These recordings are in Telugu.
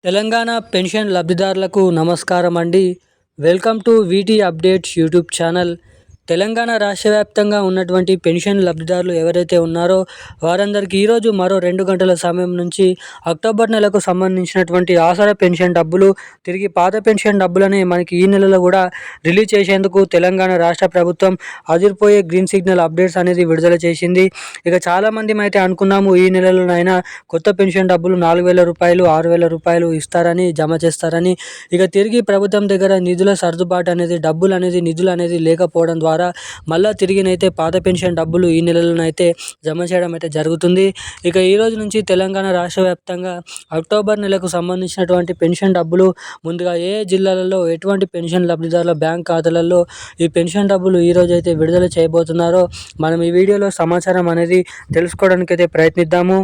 తెలంగాణ పెన్షన్ లబ్ధిదారులకు నమస్కారం అండి. Welcome to వీటీ updates YouTube channel. Telangana రాష్ట్ర వ్యాప్తంగా ఉన్నటువంటి పెన్షన్ లబ్ధిదారులు ఎవరైతే ఉన్నారో వారందరికీ ఈరోజు మరో 2 గంటల సమయం నుంచి అక్టోబర్ నెలకు సంబంధించినటువంటి ఆసరా పెన్షన్ డబ్బులు తిరిగి పాత పెన్షన్ డబ్బులని మనకి ఈ నెలలో కూడా రిలీజ్ చేసేందుకు తెలంగాణ రాష్ట్ర ప్రభుత్వం అదిరిపోయే గ్రీన్ సిగ్నల్ అప్డేట్స్ అనేది విడుదల చేసింది. ఇక చాలామంది అయితే అనుకున్నాము ఈ నెలలోనైనా కొత్త పెన్షన్ డబ్బులు 4,000 రూపాయలు 6,000 రూపాయలు ఇస్తారని, జమ చేస్తారని. ఇక తిరిగి ప్రభుత్వం దగ్గర నిధుల సర్దుబాటు అనేది, డబ్బులు అనేది, నిధులు అనేది లేకపోవడం ద్వారా మళ్ళీ తిరిగినైతే పాత పెన్షన్ డబ్బులు ఈ నెలలోనైతే జమ చేయడం అయితే జరుగుతుంది. ఇక ఈ రోజు నుంచి తెలంగాణ రాష్ట్ర వ్యాప్తంగా అక్టోబర్ నెలకు సంబంధించినటువంటి పెన్షన్ డబ్బులు ముందుగా ఏ జిల్లాలలో ఎటువంటి పెన్షన్ లబ్ధిదారుల బ్యాంక్ ఖాతాలలో ఈ పెన్షన్ డబ్బులు ఈ రోజు అయితే విడుదల చేయబోతున్నారో మనం ఈ వీడియోలో సమాచారం అనేది తెలుసుకోవడానికి అయితే ప్రయత్నిద్దాము.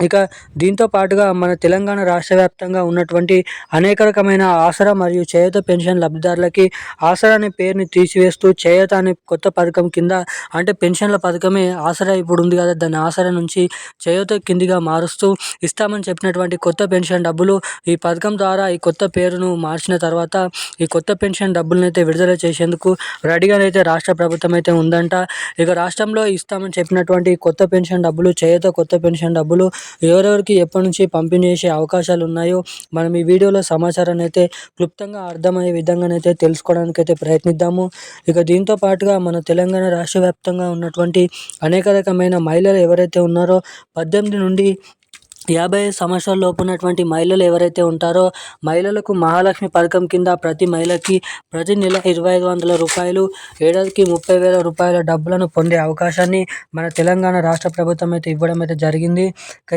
ఇక దీంతో పాటుగా మన తెలంగాణ రాష్ట్ర వ్యాప్తంగా ఉన్నటువంటి అనేక రకమైన ఆసరా మరియు చేయూత పెన్షన్ లబ్ధిదారులకి ఆసరా అనే పేరుని తీసివేస్తూ చేయూత అనే కొత్త పథకం కింద, అంటే పెన్షన్ల పథకమే ఆసరా ఇప్పుడు ఉంది కదా, దాన్ని ఆసరా నుంచి చేయూత కిందిగా మారుస్తూ ఇస్తామని చెప్పినటువంటి కొత్త పెన్షన్ డబ్బులు ఈ పథకం ద్వారా ఈ కొత్త పేరును మార్చిన తర్వాత ఈ కొత్త పెన్షన్ డబ్బులను అయితే విడుదల చేసేందుకు రెడీగానైతే రాష్ట్ర ప్రభుత్వం అయితే ఉందంట. ఇక రాష్ట్రంలో ఇస్తామని చెప్పినటువంటి కొత్త పెన్షన్ డబ్బులు, చేయూత కొత్త పెన్షన్ డబ్బులు ఎవరెవరికి ఎప్పటి నుంచి పంపిణీ చేసే అవకాశాలు ఉన్నాయో మనం ఈ వీడియోలో సమాచారాన్ని అయితే క్లుప్తంగా అర్థమయ్యే విధంగానైతే తెలుసుకోవడానికి అయితే ప్రయత్నిద్దాము. ఇక దీంతో పాటుగా మన తెలంగాణ రాష్ట్ర వ్యాప్తంగా ఉన్నటువంటి అనేక రకమైన మహిళలు ఎవరైతే ఉన్నారో 18 నుండి 55 సంవత్సరాల లోపు ఉన్నటువంటి మహిళలు ఎవరైతే ఉంటారో మహిళలకు మహాలక్ష్మి పథకం కింద ప్రతి మహిళకి ప్రతి నెల 2,500 రూపాయలు, ఏడాదికి 30,000 రూపాయల డబ్బులను పొందే అవకాశాన్ని మన తెలంగాణ రాష్ట్ర ప్రభుత్వం అయితే ఇవ్వడం అయితే జరిగింది.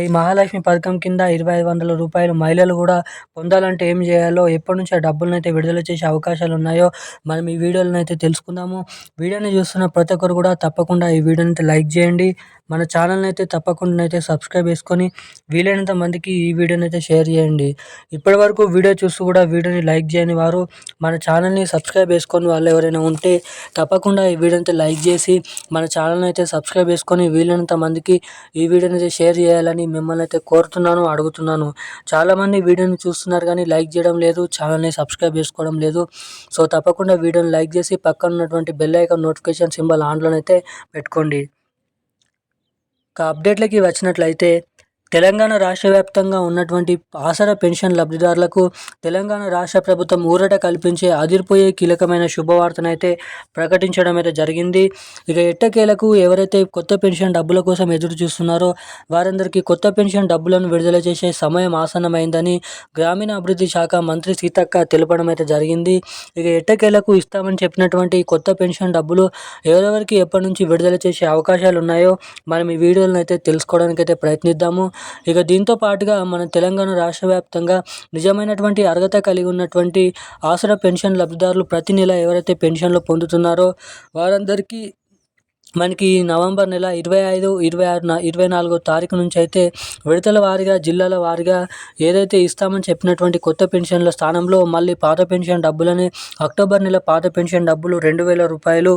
ఈ మహాలక్ష్మి పథకం కింద 2,500 రూపాయలు మహిళలు కూడా పొందాలంటే ఏం చేయాలో, ఎప్పటి నుంచి ఆ డబ్బులను అయితే విడుదల చేసే అవకాశాలు ఉన్నాయో మనం ఈ వీడియోలను అయితే తెలుసుకుందాము. వీడియోని చూస్తున్న ప్రతి ఒక్కరు కూడా తప్పకుండా ఈ వీడియోని అయితే లైక్ చేయండి. మన ఛానల్ని అయితే తప్పకుండా అయితే సబ్స్క్రైబ్ చేసుకొని వీలైనంత మందికి ఈ వీడియోని అయితే షేర్ చేయండి. ఇప్పటి వరకు వీడియో చూస్తూ కూడా వీడియోని లైక్ చేయని వారు, మన ఛానల్ని సబ్స్క్రైబ్ చేసుకొని వాళ్ళు ఎవరైనా ఉంటే తప్పకుండా ఈ వీడియోని అయితే లైక్ చేసి మన ఛానల్ని అయితే సబ్స్క్రైబ్ చేసుకొని వీలైనంత మందికి ఈ వీడియోని అయితే షేర్ చేయాలని మిమ్మల్ని అయితే కోరుతున్నాను, అడుగుతున్నాను. చాలామంది వీడియోని చూస్తున్నారు కానీ లైక్ చేయడం లేదు, ఛానల్ని సబ్స్క్రైబ్ చేసుకోవడం లేదు. సో తప్పకుండా వీడియోని లైక్ చేసి పక్కన ఉన్నటువంటి బెల్ ఐకాన్ నోటిఫికేషన్ సింబల్ ఆన్లోనైతే పెట్టుకోండి. అప్డేట్లకి వచ్చినట్లయితే తెలంగాణ రాష్ట్ర వ్యాప్తంగా ఉన్నటువంటి ఆసరా పెన్షన్ లబ్ధిదారులకు తెలంగాణ రాష్ట్ర ప్రభుత్వం ఊరట కల్పించే అదిరిపోయే కీలకమైన శుభవార్తనైతే ప్రకటించడం అయితే జరిగింది. ఇక ఎట్టకేలకు ఎవరైతే కొత్త పెన్షన్ డబ్బుల కోసం ఎదురు చూస్తున్నారో వారందరికీ కొత్త పెన్షన్ డబ్బులను విడుదల చేసే సమయం ఆసన్నమైందని గ్రామీణ అభివృద్ధి శాఖ మంత్రి సీతక్క తెలపడం అయితే జరిగింది. ఇక ఎట్టకేలకు ఇస్తామని చెప్పినటువంటి కొత్త పెన్షన్ డబ్బులు ఎవరెవరికి ఎప్పటి నుంచి విడుదల చేసే అవకాశాలు ఉన్నాయో మనం ఈ వీడియోలను అయితే తెలుసుకోవడానికి అయితే ప్రయత్నిద్దాము. ఇక దీంతో పాటుగా మన తెలంగాణ రాష్ట్ర వ్యాప్తంగా నిజమైనటువంటి అర్హత కలిగి ఉన్నటువంటి ఆసరా పెన్షన్ లబ్ధిదారులు ప్రతి నెల ఎవరైతే పెన్షన్లు పొందుతున్నారో వారందరికీ మనకి నవంబర్ నెల 25, 26, 24 తారీఖు నుంచి అయితే విడతల వారీగా, జిల్లాల వారీగా ఏదైతే ఇస్తామని చెప్పినటువంటి కొత్త పెన్షన్ల స్థానంలో మళ్ళీ పాత పెన్షన్ డబ్బులని అక్టోబర్ నెల పాత పెన్షన్ డబ్బులు 2,000 రూపాయలు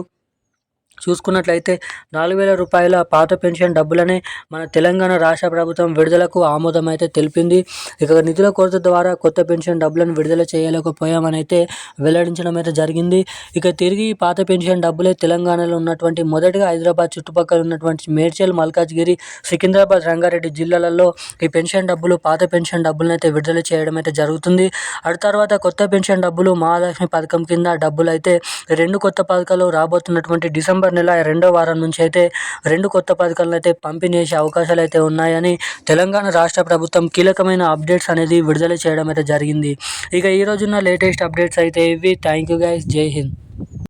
చూసుకున్నట్లయితే 4,000 రూపాయల పాత పెన్షన్ డబ్బులనే మన తెలంగాణ రాష్ట్ర ప్రభుత్వం విడుదలకు ఆమోదం అయితే తెలిపింది. ఇక నిధుల కొరత ద్వారా కొత్త పెన్షన్ డబ్బులను విడుదల చేయలేకపోయామని అయితే వెల్లడించడం అయితే జరిగింది. ఇక తిరిగి పాత పెన్షన్ డబ్బులే తెలంగాణలో ఉన్నటువంటి మొదటగా హైదరాబాద్ చుట్టుపక్కల ఉన్నటువంటి మేడ్చల్, మల్కాజ్గిరి, సికింద్రాబాద్, రంగారెడ్డి జిల్లాలలో ఈ పెన్షన్ డబ్బులు, పాత పెన్షన్ డబ్బులను అయితే విడుదల చేయడం అయితే జరుగుతుంది. ఆ తర్వాత కొత్త పెన్షన్ డబ్బులు మహాలక్ష్మి పథకం కింద డబ్బులు అయితే 2 కొత్త పథకాలు రాబోతున్నటువంటి డిసెంబర్ నెల 2వ వారం నుంచి అయితే 2 కొత్త పథకాలను అయితే పంపిణీ చేసే అవకాశాలు అయితే ఉన్నాయని తెలంగాణ రాష్ట్ర ప్రభుత్వం కీలకమైన అప్డేట్స్ అనేది విడుదల చేయడం అయితే జరిగింది. ఇక ఈ రోజున్న లేటెస్ట్ అప్డేట్స్ అయితే ఇవి. Thank you guys. జై హింద్.